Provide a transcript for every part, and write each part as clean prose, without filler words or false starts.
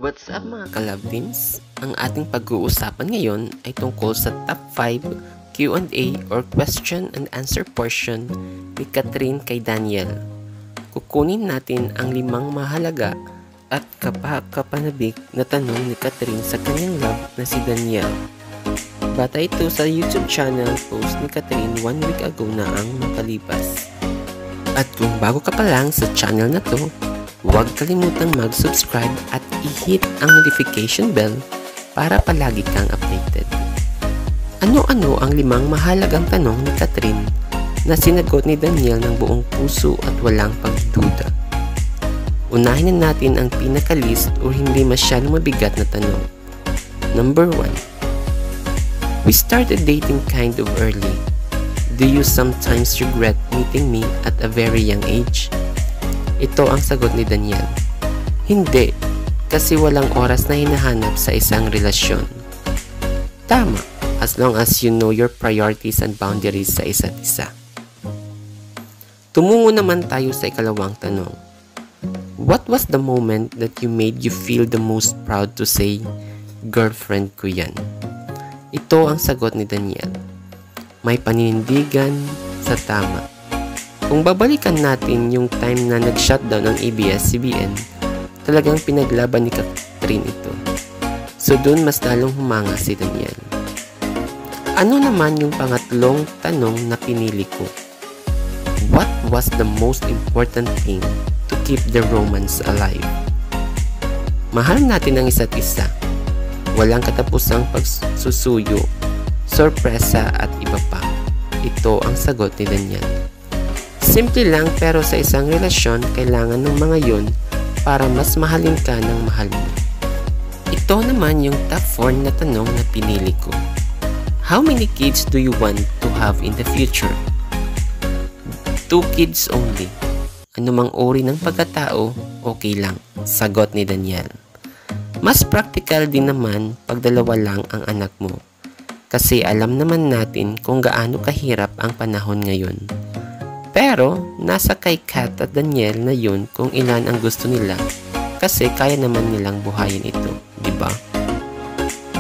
What's up mga ka-love teams? Ang ating pag-uusapan ngayon ay tungkol sa top 5 Q&A or question and answer portion ni Catherine kay Daniel. Kukunin natin ang 5 mahalaga at kapakapanabik na tanong ni Catherine sa kanyang love na si Daniel. Bata ito sa YouTube channel post ni Catherine 1 week ago na ang makalipas. At kung bago ka pa lang sa channel na to, huwag kalimutang mag-subscribe at i-hit ang notification bell para palagi kang updated. Ano-ano ang 5 mahalagang tanong ni Catherine na sinagot ni Daniel ng buong puso at walang pagduda? Unahin na natin ang pinaka-list o hindi masyadong mabigat na tanong. Number 1. We started dating kind of early. Do you sometimes regret meeting me at a very young age? Ito ang sagot ni Daniel. Hindi, kasi walang oras na hinahanap sa isang relasyon. Tama, as long as you know your priorities and boundaries sa isa't isa. Tumungo naman tayo sa ikalawang tanong. What was the moment that you made you feel the most proud to say, girlfriend ko yan? Ito ang sagot ni Daniel. May paninindigan sa tama. Kung babalikan natin yung time na nag-shutdown ang ABS-CBN, talagang pinaglaban ni Catherine ito. So doon mas lalong humanga si Daniel. Ano naman yung pangatlong tanong na pinili ko? What was the most important thing to keep the romance alive? Mahal natin ang isa't isa. Walang katapusang pagsusuyo, sorpresa at iba pa. Ito ang sagot ni Daniel. Simple lang pero sa isang relasyon, kailangan ng mga yon para mas mahalin ka ng mahal mo. Ito naman yung top 4 na tanong na pinili ko. How many kids do you want to have in the future? 2 kids only. Anumang uri ng pagkatao, okay lang. Sagot ni Daniel. Mas practical din naman pag 2 lang ang anak mo. Kasi alam naman natin kung gaano kahirap ang panahon ngayon. Pero, nasa kay Kat at Daniel na yun kung ilan ang gusto nila kasi kaya naman nilang buhayin ito, di ba?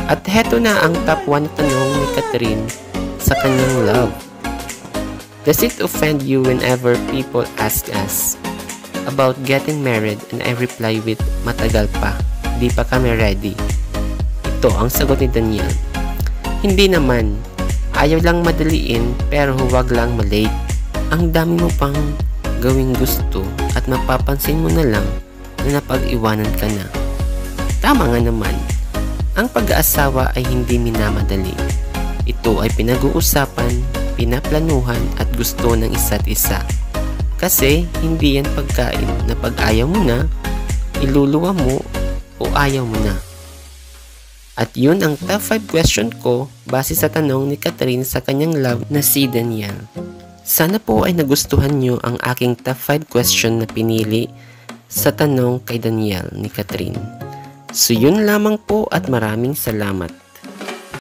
At heto na ang top 1 tanong ni Catherine sa kanyang love. Does it offend you whenever people ask us about getting married and I reply with matagal pa, di pa kami ready? Ito ang sagot ni Daniel. Hindi naman, ayaw lang madaliin pero huwag lang malate. Ang dami mo pang gawing gusto at mapapansin mo na lang na napag-iwanan ka na. Tama nga naman, ang pag-aasawa ay hindi minamadali. Ito ay pinag-uusapan, pinaplanuhan at gusto ng isa't isa. Kasi hindi yan pagkain na pag ayaw mo na, iluluwa mo o ayaw mo na. At yun ang top 5 question ko base sa tanong ni Catherine sa kanyang love na si Daniel. Sana po ay nagustuhan nyo ang aking top 5 question na pinili sa tanong kay Daniel ni Catherine. So yun lamang po at maraming salamat.